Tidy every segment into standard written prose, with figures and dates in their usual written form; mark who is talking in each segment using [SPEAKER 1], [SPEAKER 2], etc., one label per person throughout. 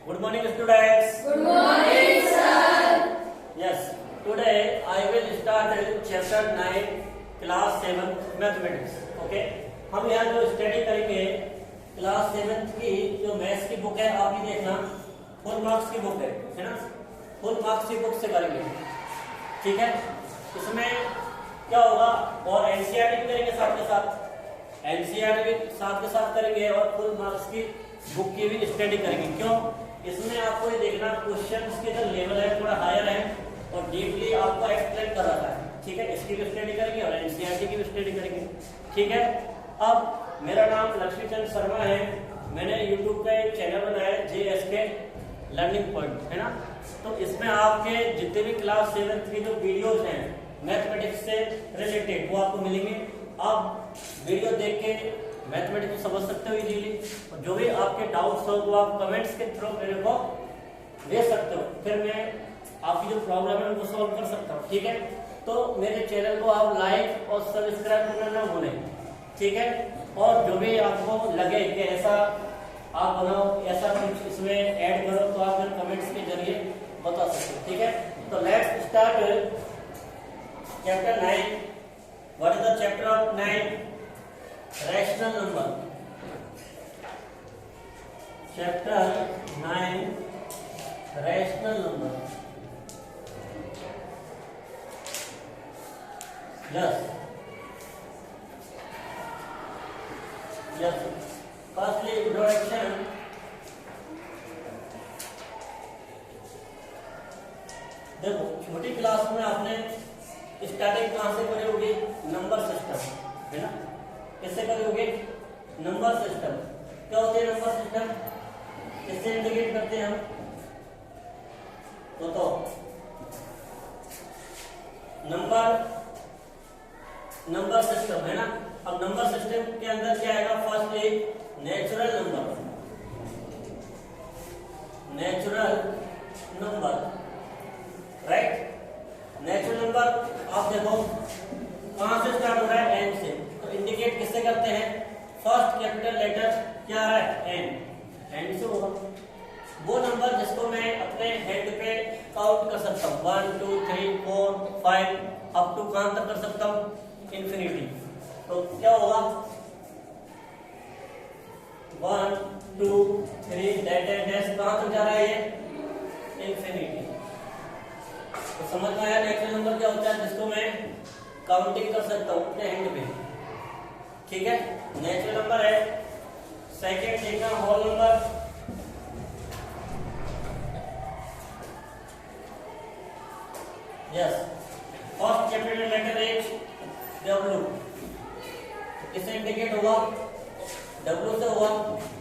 [SPEAKER 1] Good morning, students.
[SPEAKER 2] Good morning, sir.
[SPEAKER 1] Yes, today I will start chapter 9, class 7 mathematics. Okay? हम यहाँ जो study करेंगे class 7 की जो मैथ्स की बुक है, आप ये देखना फुल मार्क्स की बुक है ना? फुल मार्क्स की बुक से करेंगे, ठीक है? इसमें क्या होगा, और एनसीईआरटी भी करेंगे साथ के साथ, एनसीईआरटी भी साथ के साथ करेंगे और फुल मार्क्स की बुक की भी स्टडी करेंगे। क्यों? इसमें आपको ये देखना क्वेश्चंस के जो लेवल है थोड़ा हायर है और डीपली आपको एक्सप्लेन कर रहा है, ठीक है? इसकी भी स्टडी करेंगे और एनसीईआरटी की भी स्टडी करेंगे, ठीक है? अब मेरा नाम लक्ष्मीचंद शर्मा है, मैंने यूट्यूब पे एक चैनल बनाया है JSK लर्निंग पॉइंट, है ना? तो इसमें आपके जितने भी क्लास 7 की जो वीडियोज हैं मैथमेटिक्स से रिलेटेड वो आपको मिलेंगे। आप वीडियो देख के मैथमेटिक्स को समझ सकते हो इजीली, और जो भी आपके डाउट्स हो वो आप कमेंट्स के थ्रू मेरे को दे सकते हो, फिर मैं आपकी जो प्रॉब्लम है उनको सॉल्व कर सकता हूँ, ठीक है? तो मेरे चैनल को आप लाइक और सब्सक्राइब करना ना भूलें, ठीक है? और जो भी आपको लगे कि ऐसा आप बनाओ, ऐसा कुछ इसमें ऐड करो, तो आप मेरे कमेंट्स के जरिए बता सकते हो, ठीक है? तो let's start chapter 9। What is the chapter of 9? Rational number. Chapter 9 rational number. Yes yes firstly introduction. देखो, छोटी क्लास में आपने स्टार्टिंग कहां से करी होगी? नंबर सिस्टम, है ना? किससे करी होगी? Number system. क्या होते हैं नंबर सिस्टम? किससे इंडिकेट करते हैं हम? तो नंबर सिस्टम, है ना? अब नंबर सिस्टम के अंदर क्या आएगा? फर्स्ट एक natural number, right? Natural number आप देखो कहां से स्टार्ट हो रहा है? एन से। तो इंडिकेट किससे करते हैं? फर्स्ट कैपिटल लेटर क्या है? एन से होगा। वो नंबर जिसको मैं अपने हेड पे काउंट कर सकता हूँ, 1 2 3 4 5 अप टू कहां तक कर सकता हूँ? इंफिनिटी। तो क्या होगा? 1 2 3 डैश कहां तक जा रहा है? ये इंफिनिटी। तो समझ में आया नेचुरल नंबर क्या होता है? जिसको मैं काउंटिंग कर सकता हूँ अपने हैंड पे, ठीक है? नेचुरल नंबर है। सेकेंड देखना whole number. Yes, first capital letter H W, किससे इंडिकेट होगा? W से होगा।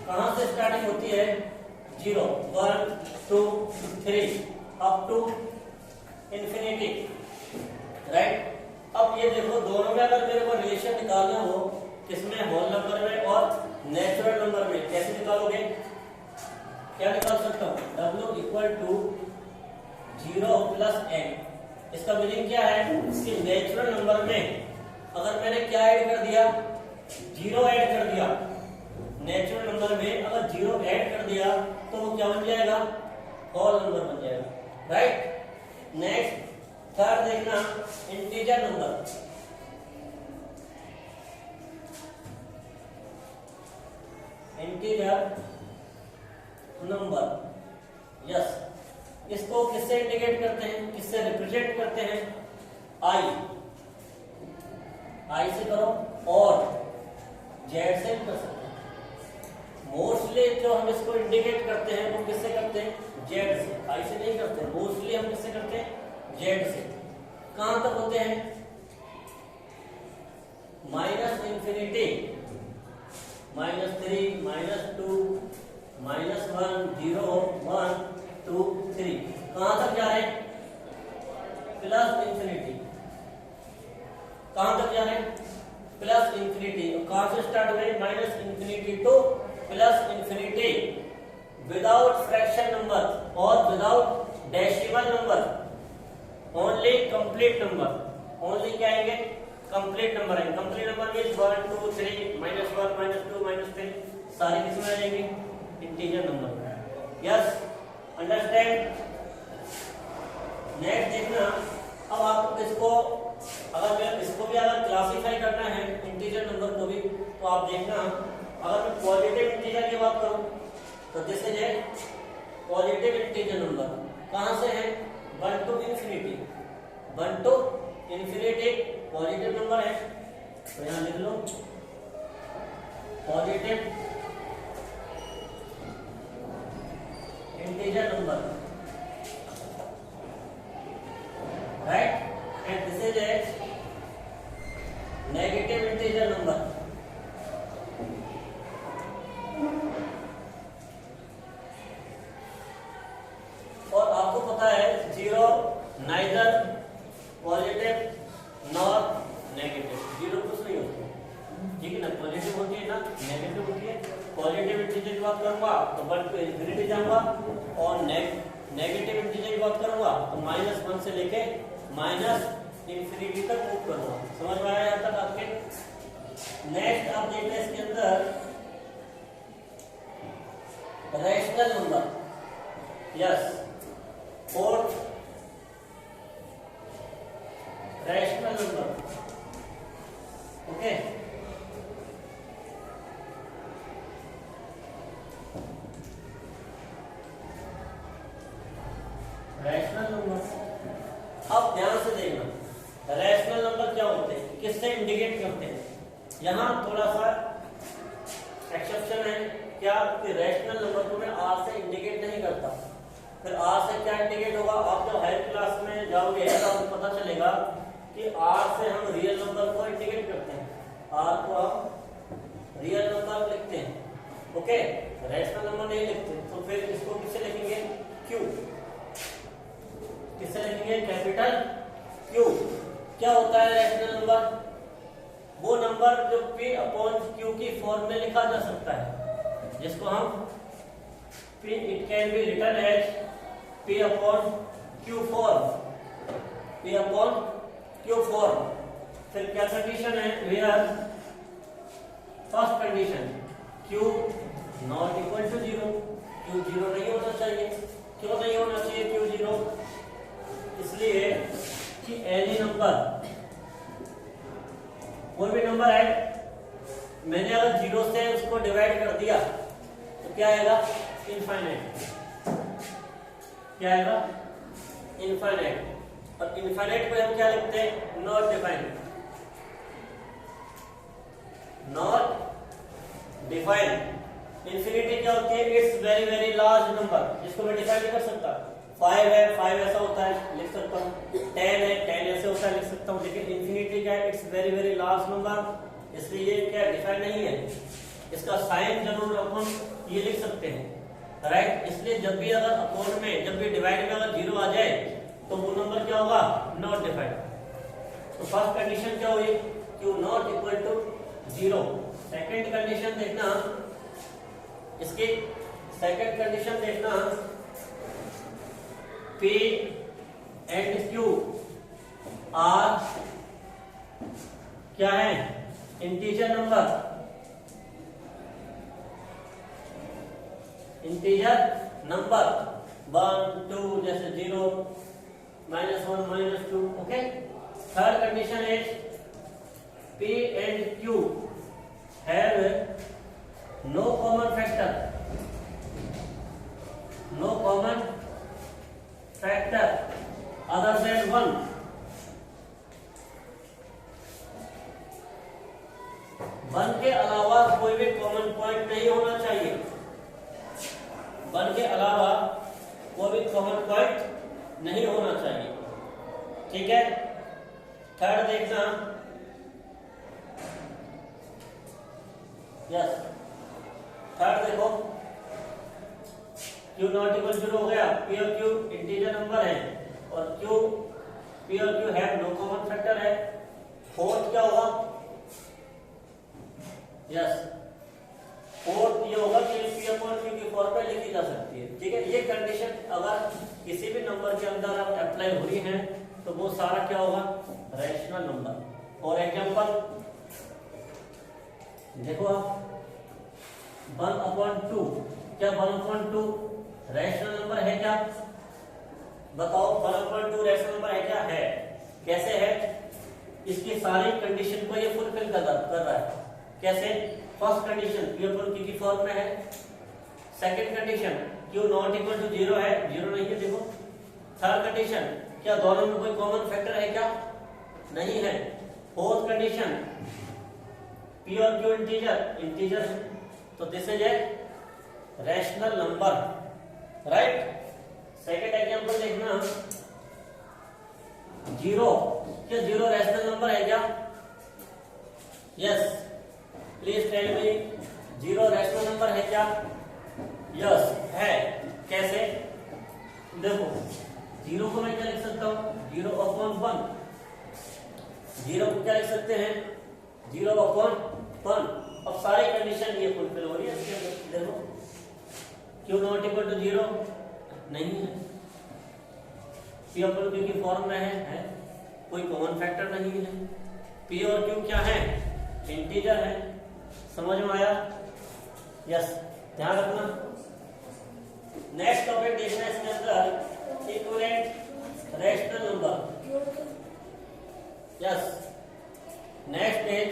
[SPEAKER 1] कहां से स्टार्टिंग होती है? 0 1 2 3 अप टू इंफिनिटी, राइट? अब ये देखो, दोनों में अगर मेरे को रिलेशन निकालना हो, किसमें? होल नंबर में और नेचुरल नंबर में, कैसे निकालोगे? क्या निकाल सकता हूँ? W equal to 0 plus n। इसका मीनिंग क्या है? कि नेचुरल नंबर में अगर मैंने क्या ऐड कर दिया? 0 ऐड कर दिया। नेचुरल नंबर में अगर 0 ऐड कर दिया तो वो क्या बन जाएगा? होल नंबर बन जाएगा, राइट? नेक्स्ट थर्ड देखना integer number. Integer number, yes. इसको किससे इंडिकेट करते हैं? किससे रिप्रेजेंट करते हैं? आई से करो और जेड से कर सकते हैं। मोस्टली जो हम इसको इंडिकेट करते हैं वो किससे करते हैं? जेड से। आई से नहीं करते, मोस्टली हम किससे करते हैं? जेड से। कहां तक होते हैं? Minus infinity, -3 -2 -1 0 1 2 3। कहां तक जा रहे हैं? Plus infinity. कहां तक जा रहे हैं? Plus infinity. कहां से स्टार्ट हुए? Minus infinity to plus infinity, without fraction number और without decimal number, only complete number. Only क्या आएंगे? कंप्लीट नंबर है। कंप्लीट नंबर मींस 1 2 3 -1 -2 -3 सारे किसमें आ जाएंगे? Integer number. Yes, understand. Next देखना, अब आपको इसको अगर इसको भी अगर क्लासिफाई करना है इंटीजर नंबर को भी, तो आप देखना अगर मैं पॉजिटिव इंटीजर की बात करूं तो this is a positive integer number. कहां से है? 1 to infinity, 1 to infinity positive number है, तो यहां लिख लो positive integer number, right. And this is a negative integer number. और आपको पता है zero neither positive nor negative, zero कुछ नहीं होती, ठीक है ना, पॉजिटिव होती है ना नेगेटिव होती है। पॉजिटिव इंटीजर की बात करूंगा तो 1 to infinity जाऊंगा, और नेगेटिव इंटीजर की बात करूंगा तो -1 से लेके -infinity तक मूव करूंगा। समझ में आया यहाँ तक आपके? नेक्स्ट आप देखते हैं इसके अंदर rational number, yes, fourth rational number, okay. Rational number, अब ध्यान से देखना रैशनल नंबर क्या होते हैं, किससे इंडिकेट करते हैं। यहां थोड़ा सा एक्सेप्शन है, क्या कि रैशनल नंबर को मैं आर से इंडिकेट नहीं करता। फिर आर से क्या इंडिकेट होगा? आप जब हायर क्लास में जाओगे तो आपको पता चलेगा कि आर से हम रियल नंबर को इंडिकेट करते हैं, आर को हम रियल नंबर लिखते हैं, ओके, रैशनल नंबर नहीं लिखते। तो फिर इसको किससे लिखेंगे? क्यू, किससे लिखेंगे? Capital Q. क्या होता है रैशनल नंबर? वो नंबर जो P अपॉन Q की फॉर्म में लिखा जा सकता है, जिसको हम P, it can be written as P upon Q form, P upon Q form. फिर क्या कंडीशन है? Where first condition Q not equal to 0, Q 0 नहीं होना चाहिए। क्यों नहीं होना चाहिए Q 0? इसलिए कि एनी नंबर, कोई भी नंबर है, मैंने अगर 0 से उसको डिवाइड कर दिया तो क्या आएगा? इनफाइनाइट। क्या आएगा? इनफाइनाइट। और इनफाइनाइट को हम क्या लिखते हैं? Not defined, not defined. Infinity क्या होती है? It's very very large number, जिसको मैं डिफाइन नहीं कर सकता। 5 है, 5 ऐसा होता है, लिख सकता हूँ। 10 है, 10 ऐसे होता है, लिख सकता हूँ। लेकिन इन्फिनिटी क्या है? It's very very large number, इसलिए ये क्या डिफाइन नहीं है। इसका साइन जरूर अपन ये लिख सकते हैं, राइट। इसलिए जब भी अगर अपोन में, जब भी डिवाइड में अगर 0 आ जाए तो वो नंबर क्या होगा? Not defined. तो फर्स्ट कंडीशन क्या हुई? Q not equal to 0। Second condition देखना, इसकी सेकंड कंडीशन देखना, P एंड Q आर क्या है? इंटीजर नंबर, इंटीजर नंबर 1 2 जैसे 0 -1 -2, okay. Third condition is P and Q have no common factor, no common factor other than 1। One के अलावा कोई भी कॉमन पॉइंट नहीं होना चाहिए, वन के अलावा कोई भी कॉमन पॉइंट नहीं होना चाहिए, ठीक है। थर्ड देखना, यस, थर्ड देखो, Q नॉट इक्वल 0 हो गया। P और Q इंटीजर नंबर है और P और Q have no common factor है। फोर्थ क्या होगा? यस, फोर्थ ये होगा कि P अपॉन Q की फॉर्म में लिखी जा सकती है, ठीक है। ये कंडीशन अगर किसी भी नंबर के अंदर आप अप्लाई हो रही है तो वो सारा क्या होगा? Rational number. फॉर एग्जांपल देखो आप 1/2, क्या 1/2 रैशनल नंबर है क्या? बताओ 1/2 रैशनल नंबर है क्या? है। कैसे है? इसकी सारी कंडीशन को ये फुलफिल कर रहा है। कैसे? First condition Q upon Q की फॉर्म में है। Second condition Q not equal to 0 है, 0 नहीं है देखो। थर्ड कंडीशन क्या दोनों में कोई कॉमन फैक्टर है क्या? नहीं है। फोर्थ कंडीशन P और Q इंटीजर है, तो this is a rational number, right. Second example देखना, 0, क्या 0 रैशनल नंबर है क्या? Yes, please tell me, 0 rational number है क्या? यस है। कैसे? देखो 0 को मैं क्या लिख सकता हूं? 0/1। 0 को क्या लिख सकते हैं? 0/1। अब सारी कंडीशन ये फुलफिल हो रही है इसके अंदर। देखो Q नॉट इक्वल टू 0 नहीं है, P अपन Q की फॉर्म में है, कोई कॉमन फैक्टर नहीं है। P और Q क्या है? इंटीजर है। समझ में आया? यस, ध्यान रखना। नेक्स्ट टॉपिक देखना इसके अंदर equivalent rational number. Yes, next is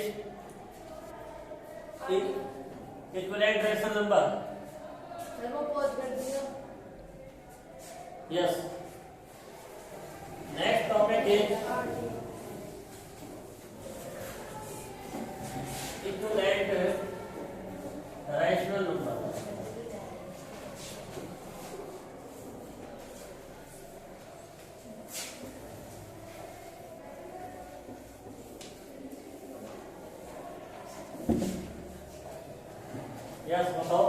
[SPEAKER 1] equivalent rational number. Yes, next topic is equivalent rational number. Yes, बताओ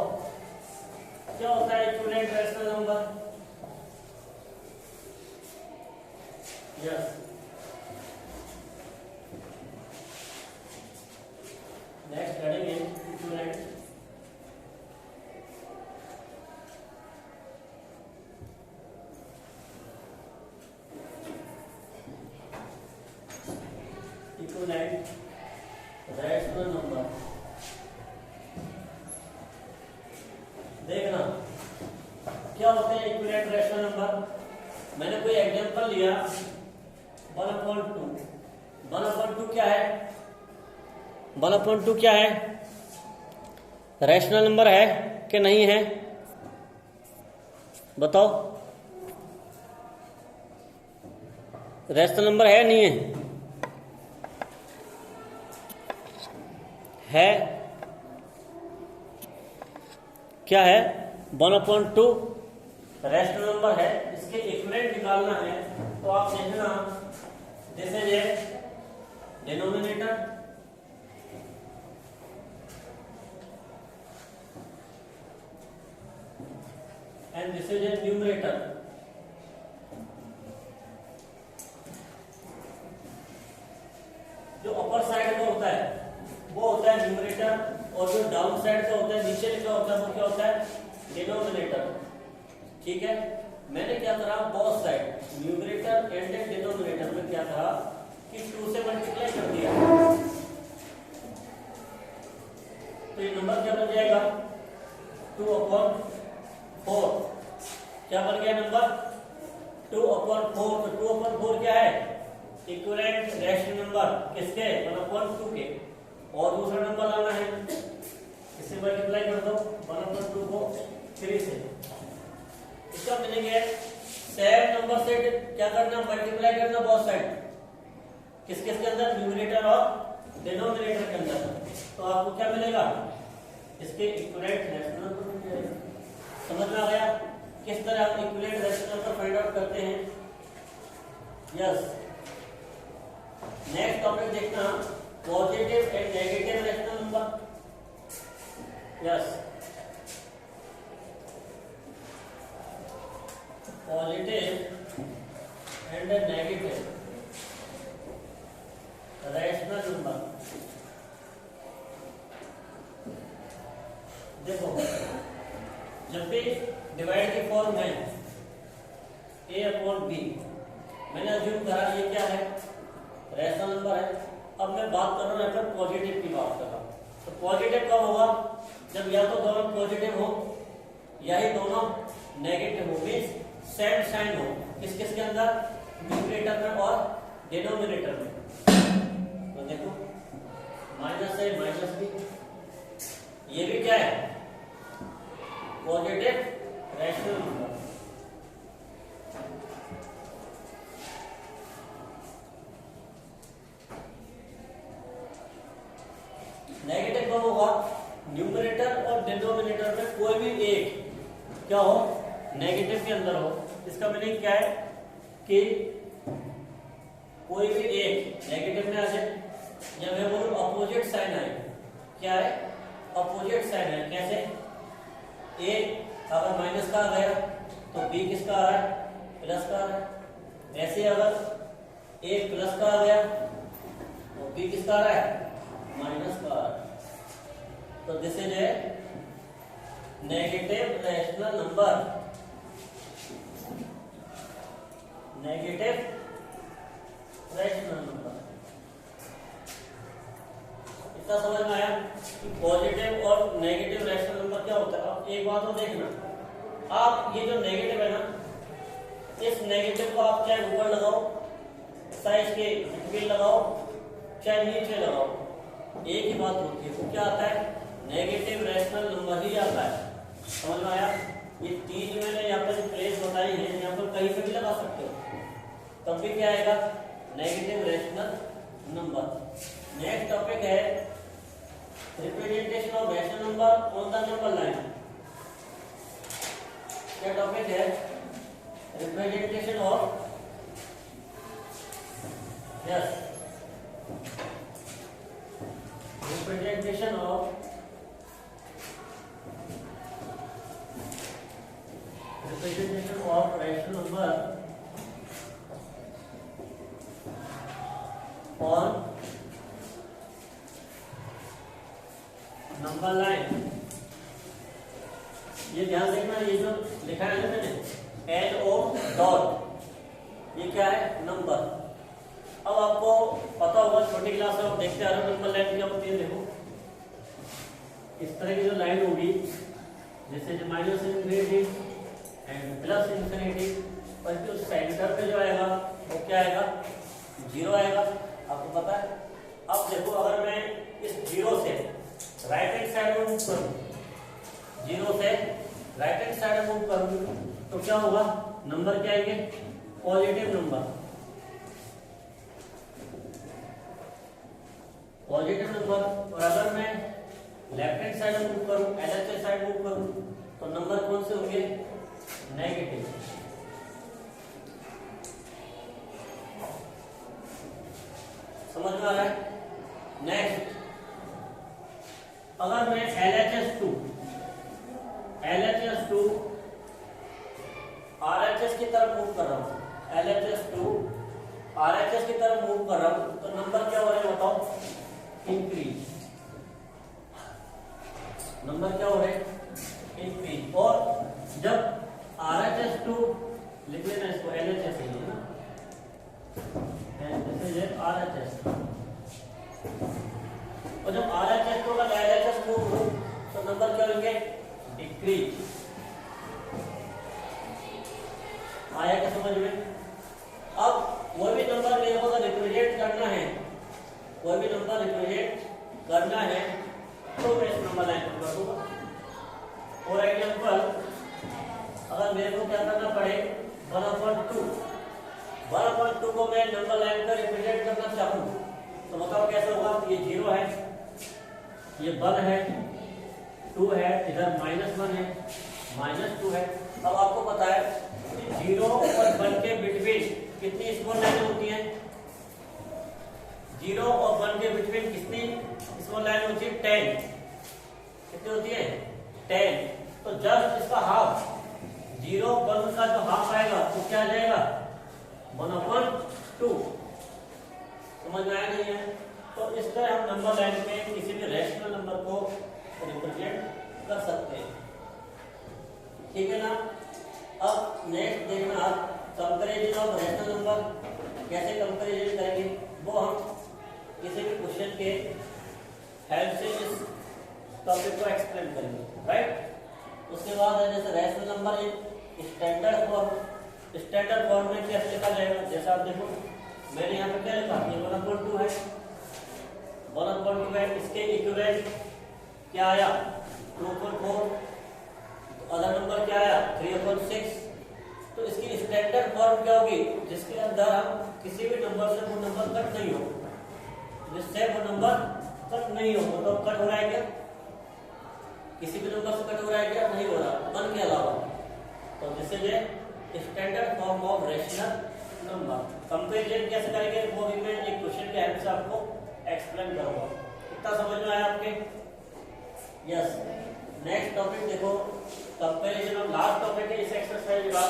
[SPEAKER 1] क्या होता है equivalent rational number? Yes, next heading is equivalent rational number. देखना क्या होते हैं इक्विवेलेंट रैशनल नंबर। मैंने कोई एग्जांपल लिया 1/2। 1/2 क्या है? 1/2 क्या है? रैशनल नंबर है कि नहीं है? बताओ, रैशनल नंबर है नहीं है? है। क्या है? 1/2 रैशनल नंबर है। इसके इक्विवेलेंट निकालना है तो आप देखना, this is A denominator and this is A numerator. जो अपर साइड का होता है वो होता है न्यूमरेटर, और जो डाउन साइड का होता है, नीचे लिखा होता है, वो क्या होता है? डिनोमिनेटर। ठीक है, मैंने क्या करा, both side numerator and denominator में क्या करा कि 2 से मल्टीप्लाई कर दिया, तो ये नंबर क्या बन जाएगा? 2/4। क्या बन गया नंबर? 2/4। तो 2/4 क्या है? इक्विवेलेंट रैशनल नंबर किसके? 1/2 के। और दूसरा नंबर लाना है, इसे मल्टीप्लाई कर दो 1/2 को 3 से, इसका मिलेंगे सेम नंबर से क्या करना? मल्टीप्लाई करना बोथ साइड। किस किस के अंदर? न्यूमरेटर और डिनोमिनेटर के अंदर। तो आपको क्या मिलेगा? इसके इक्विवेलेंट रैशनल नंबर मिल जाएगा। समझ में आ गया किस तरह आप equivalent rational number find out करते हैं? यस, नेक्स्ट टॉपिक देखना, positive and negative rational number. Yes, positive and negative rational number. देखो जब भी डिवाइड की फॉर्म है a/b, मैंने अज्यूम करा ये क्या है? रैशनल नंबर है। अब मैं बात कर रहा हूं पॉजिटिव की बात कर रहा हूं। तो पॉजिटिव कब होगा? जब या तो दोनों पॉजिटिव हो या ही दोनों नेगेटिव हो, मींस सेम साइन हो किस किस के अंदर, न्यूमरेटर में और डिनोमिनेटर में। तो देखो माइनस है माइनस भी, ये भी क्या है पॉजिटिव रैशनल नंबर। नेगेटिव कब होगा, न्यूमरेटर और डिनोमिनेटर में कोई भी एक क्या हो नेगेटिव के अंदर हो। इसका मीनिंग क्या है कि कोई भी एक नेगेटिव में आ जाए, या मैं बोलूं अपोजिट साइन आए। क्या है अपोजिट साइन है। कैसे, ए अगर माइनस का आ गया तो बी किसका आ रहा है प्लस का आ रहा है। ऐसे अगर ए प्लस का आ गया तो बी किसका आ रहा है माइनस का आ रहा है। तो this is a negative rational number. Negative rational number, इतना समझ में आया कि पॉजिटिव और नेगेटिव रैशनल नंबर क्या होता है। अब एक बात और देखना, आप ये जो नेगेटिव है ना, इस नेगेटिव को आप चाहे ऊपर लगाओ, साइज के बिटवीन लगाओ, चाहे नीचे लगाओ, एक ही बात होती है। वो क्या आता है नेगेटिव रैशनल नंबर ही आता है। समझ में आया। ये तीन मैंने यहाँ पर प्लेस बताई है, यहाँ पर कहीं पे भी लगा सकते हो, तब भी क्या आएगा negative rational number. Next topic है representation of rational number on the number line. क्या टॉपिक है representation of yes representation of rational number on number line. ये ध्यान देखना, ये जो लिखा है ना मैंने एन ओ डॉट, ये क्या है नंबर। अब आपको पता होगा छोटी क्लास में आप देखते आ रहे हो नंबर लाइन क्या होती है। देखो इस तरह की जो लाइन होगी, जैसे जो minus infinity and plus infinity, और जो सेंटर पे जो आएगा वो क्या आएगा जीरो आएगा, आपको पता है। अब देखो अगर मैं इस जीरो से राइट हैंड साइड में मूव करूं, जीरो से राइट हैंड साइड में मूव करूं तो क्या होगा नंबर क्या आएंगे पॉजिटिव नंबर। Positive number. और अगर मैं लेफ्ट हैंड साइड में मूव करूं, एलएचएस साइड मूव करूं तो नंबर कौन से होंगे नेगेटिव। समझ में आ रहा है। नेक्स्ट अगर मैं LHS2 RHS की तरफ मूव कर रहा हूं, LHS2 RHS की तरफ मूव कर रहा हूं तो नंबर क्या हो रहे हैं बताओ इंक्रीज। नंबर क्या हो रहे हैं इंक्रीज। और जब RHS2 लिख लेना इसको LHS ही है ना, RHS। और जब RHS2 का LHS मूव हो तो नंबर क्या होंगे डिक्रीज। आया क्या समझ में। अब कोई भी नंबर मेरे को अगर रिप्रेजेंट करना है, कोई भी नंबर रिप्रेजेंट करना है तो मैं इस नंबर लाइन पर कर दूंगा। फॉर एग्जाम्पल अगर मेरे को क्या करना पड़े 1/2 को मैं नंबर लाइन पर रिप्रेजेंट करना चाहूँ तो बताओ कैसे होगा। ये जीरो है, ये 1 है, 2 है, इधर -1 है, -2 है। अब आपको पता है जीरो और 1 के बिटवीन कितनी स्मॉल लाइन होती है। जीरो और 1 के बिटवीन कितनी स्मॉल लाइन होती है 10। कितनी होती है 10। तो जब इसका हाफ 0/1 का जो हाफ आएगा तो क्या आ जाएगा 1/2। समझ में आया नहीं है। तो इस तरह हम नंबर लाइन में किसी भी रैशनल नंबर को रिप्रेजेंट कर सकते हैं। ठीक है ना। अब नेक्स्ट देखना आप कंपैरिजन ऑफ रैशनल नंबर कैसे कंपैरिजन करेंगे, वो हम किसी भी क्वेश्चन के हेल्प से इस टॉपिक को एक्सप्लेन करेंगे। राइट। उसके बाद है जैसे rational number in standard form, standard form में कैसे लिखा जाएगा, जैसा आप देखो मैंने यहाँ पे क्या लिखा, ये 1/2 है, 1/2 है, इसके इक्विवेलेंट क्या आया 2/4, अदर नंबर क्या आया 3/6। तो इसकी स्टैंडर्ड फॉर्म क्या होगी, जिसके अंदर हम किसी भी नंबर से वो नंबर कट नहीं हो, जिससे वो नंबर कट नहीं हो, मतलब कट हो रहा है क्या, किसी भी नंबर से कट हो रहा है क्या, नहीं हो रहा, 1 के अलावा। तो this is a standard form of rational number. Comparison कैसे करेंगे वो भी मैं एक क्वेश्चन के हेल्प से आपको एक्सप्लेन करूंगा। इतना समझ में आया आपके? यस। नेक्स्ट टॉपिक देखो, कंपैरिजन ऑफ, लास्ट टॉपिक है इस एक्सरसाइज का।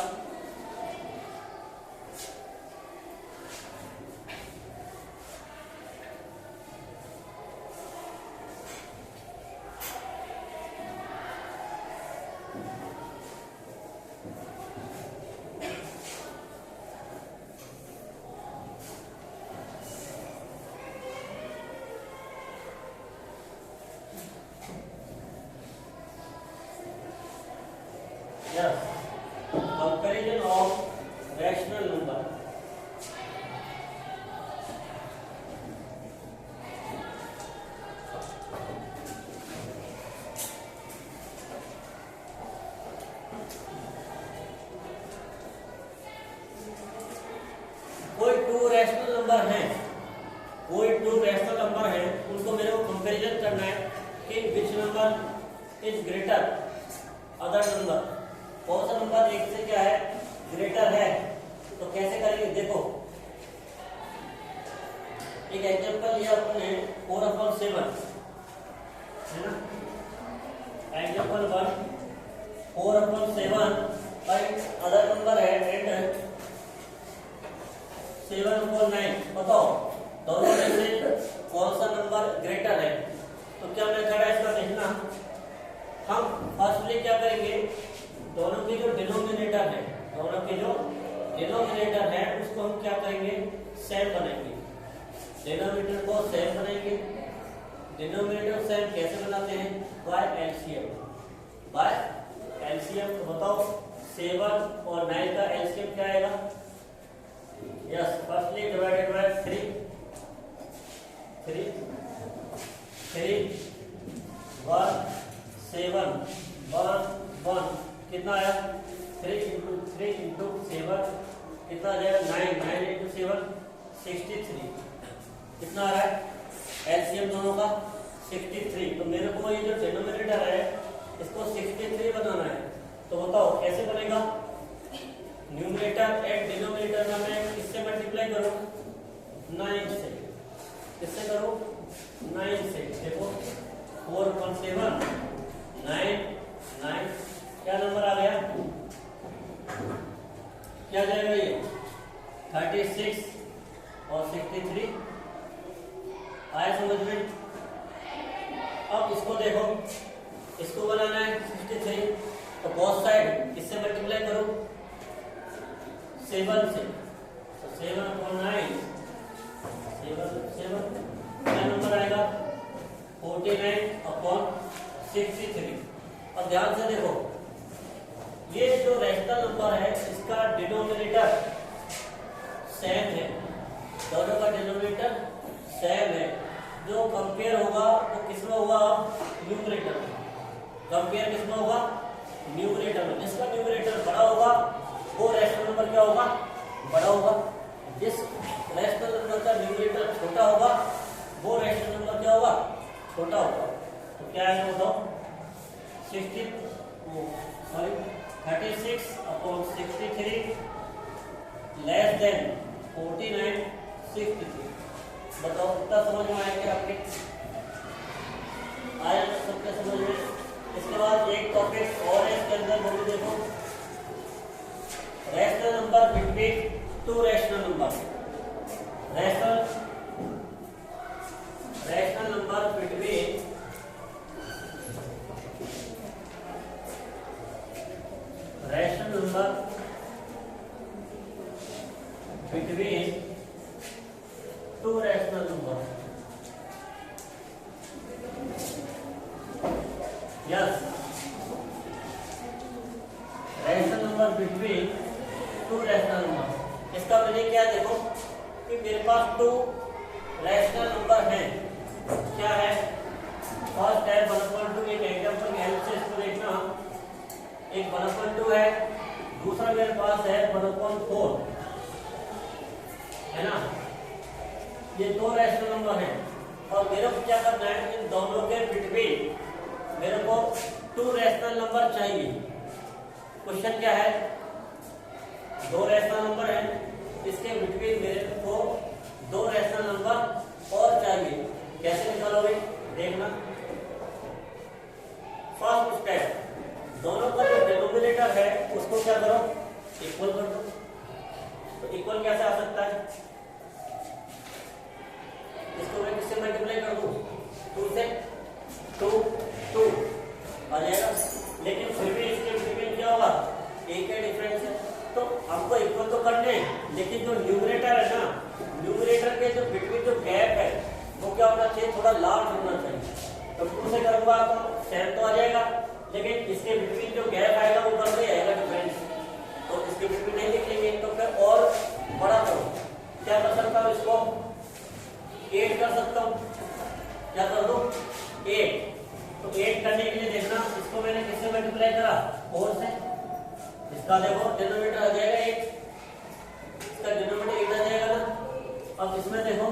[SPEAKER 1] Yes. Comparison of rational number. कोई 2 रैशनल नंबर हैं, कोई 2 रैशनल नंबर हैं, उनको मेरे को कंपैरिजन करना है कि which number is greater other number, कौन सा नंबर एक से क्या है ग्रेटर है। तो कैसे करेंगे देखो, एक एग्जांपल लिया अपने 4/7 है ना, एग्जांपल 1 4/7 और अदर नंबर है 7/9। बताओ दोनों में से कौन सा नंबर ग्रेटर है। तो क्या मेथड है इसका देखना, हम फर्स्टली क्या करेंगे, दोनों के जो डिनोमिनेटर है, दोनों के जो डिनोमिनेटर है उसको हम क्या करेंगे, सेम बनाएंगे, डिनोमिनेटर को सेम बनाएंगे। डिनोमिनेटर सेम कैसे बनाते हैं, बाय एलसीएम, बाय एलसीएम। तो बताओ 7 और 9 का एलसीएम क्या आएगा, यस फर्स्टली डिवाइडेड बाय 3 1 7 1 1 कितना आया 3 into 7 कितना आ जाएगा 9 into 7 63 कितना आ रहा है एलसीएम दोनों का 63। तो मेरे को ये जो डिनोमिनेटर है इसको 63 बनाना है। तो बताओ कैसे बनेगा, न्यूमरेटर एंड डिनोमिनेटर में मैं किससे मल्टीप्लाई करूं, 9 से, किससे करूं 9 से। देखो 4/7 9 9 क्या नंबर आ गया, क्या जाएगा ये 36 और 63 आया समझ में। अब इसको देखो, इसको बनाना है 63, तो बोथ साइड किससे मल्टीप्लाई करो 7 से। तो 7/9 7 क्या नंबर आएगा 49/63। और ध्यान से देखो ये जो रैशनल नंबर है इसका डिनोमिनेटर सेम है, दोनों का डिनोमिनेटर सेम है। जो कंपेयर होगा वो किसमें होगा, न्यूमरेटर में। कंपेयर किसमें होगा, न्यूमरेटर में। जिसका न्यूमरेटर बड़ा होगा वो रैशनल नंबर क्या होगा, बड़ा होगा। जिस रैशनल नंबर का न्यूमरेटर छोटा होगा वो रैशनल नंबर क्या होगा, छोटा होगा। तो क्या है बताओ 36/63 लेस देन 49/63। बताओ कितना समझ में आया क्या आपके, आया सबके समझ में। इसके बाद एक टॉपिक और है इसके अंदर, वो भी देखो, rational number between 2 rational number. Rational number between two rational numbers. Yes, rational number between to rational number. इसका मीनिंग क्या है? देखो कि मेरे पास टू रैशनल नंबर हैं। क्या है? फर्स्ट है 1/2। एक एग्जांपल की हेल्प से इसको देखना। एक 1/2 है, दूसरा मेरे पास है 1/4, है ना। ये दो रैशनल नंबर हैं और मेरे को क्या करना है? इन दोनों के बिटवीन मेरे को टू रैशनल नंबर चाहिए। क्वेश्चन क्या है? दो रैशनल नंबर हैं, इसके बिटवीन मेरे को दो रैशनल नंबर और चाहिए। कैसे निकालोगे? देखना। फर्स्ट स्टेप, दोनों का जो डिनोमिनेटर है उसको क्या करो? इक्वल कर दो। तो इक्वल कैसे आ सकता है? इसको मैं किससे मल्टीप्लाई कर दूं? 2 से 2 आ जाएगा। लेकिन फिर भी इसके बिटवीन क्या होगा? एक का डिफरेंस है। तो हमको इक्वल तो करने हैं, लेकिन जो न्यूमरेटर है ना, न्यूमरेटर के जो बिटवीन जो गैप है वो क्या होना चाहिए? थोड़ा लार्ज होना चाहिए। तो 2 से करूंगा तो सेम तो आ जाएगा, लेकिन इसके बिटवीन जो गैप आएगा वो बढ़ जाएगा डिफरेंस। तो इसके बिटवीन नहीं लिखेंगे तो फिर और बड़ा करो। क्या कर सकता हूँ? इसको 8 कर सकता हूँ। क्या कर दो? 8। तो 8 करने के लिए देखना, इसको मैंने किससे मल्टीप्लाई करा? 4 से। इसका देखो डिनोमिनेटर आ जाएगा 8, इसका डिनोमिनेटर 8 आ जाएगा ना। अब इसमें देखो,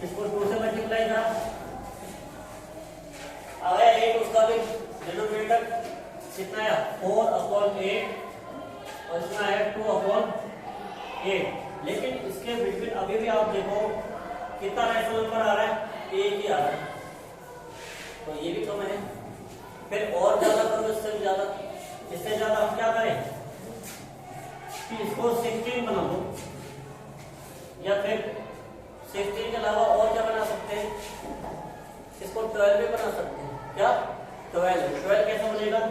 [SPEAKER 1] इसको 2 से मल्टीप्लाई करा, आ गया 8। उसका भी डिनोमिनेटर कितना आया? 4/8 और इसमें आया 2/8। लेकिन इसके बिटवीन अभी भी आप देखो कितना रैशनल नंबर आ रहा है? एक ही आ रहा है। तो ये भी कम है। फिर और ज्यादा करो, इससे भी ज्यादा। इससे ज्यादा हम क्या करें कि इसको 16 बना दो, या फिर 16 के अलावा और क्या बना सकते हैं? इसको 12 भी बना सकते हैं। क्या? 12 कैसे बनेगा?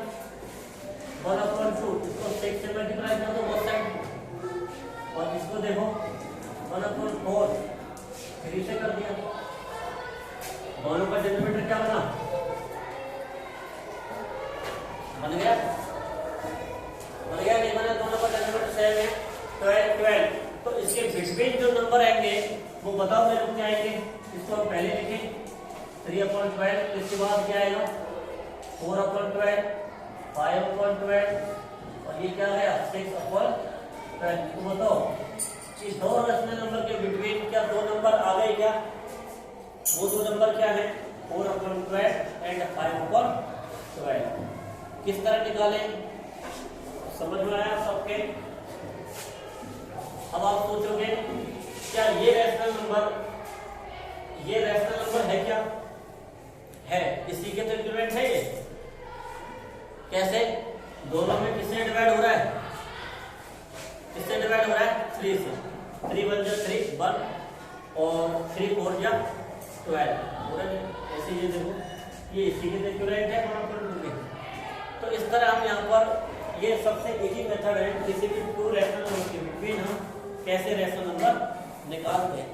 [SPEAKER 1] 1/2। इसको 6 से मल्टीप्लाई कर दो बोथ साइड, और इसको देखो 1/4 3 से कर दिया। दोनों का डिनोमिनेटर क्या बना? बन गया? नहीं बना? दोनों का डिनोमिनेटर सेम है, 12। तो इसके बिटवीन जो नंबर आएंगे वो बताओ मेरे को क्या आएंगे? इसको हम पहले लिखें 3/12। इसके बाद क्या आएगा? 4/12, 5/12 और ये क्या आया? 6/12। तो बताओ कि दो रैशनल नंबर के बिटवीन क्या दो नंबर आ गए? क्या वो दो नंबर क्या है? 4/12 एंड 5/12। किस तरह निकालें? समझ में आया सबके? अब आप सोचोगे क्या ये रैशनल नंबर है? क्या है? इसी के तो इक्विवेलेंट है ये। कैसे? दोनों में किससे डिवाइड हो रहा है? किससे डिवाइड हो रहा है? 3 से। 3 1 3 1 और 3 4 12 हो रहा है। ऐसे ये देखो, ये इसी के इक्विवेलेंट है। तो इस तरह हम यहाँ पर, ये सबसे इजी मेथड है किसी भी टू रैशनल नंबर के बिटवीन हम कैसे रैशनल नंबर निकालते हैं।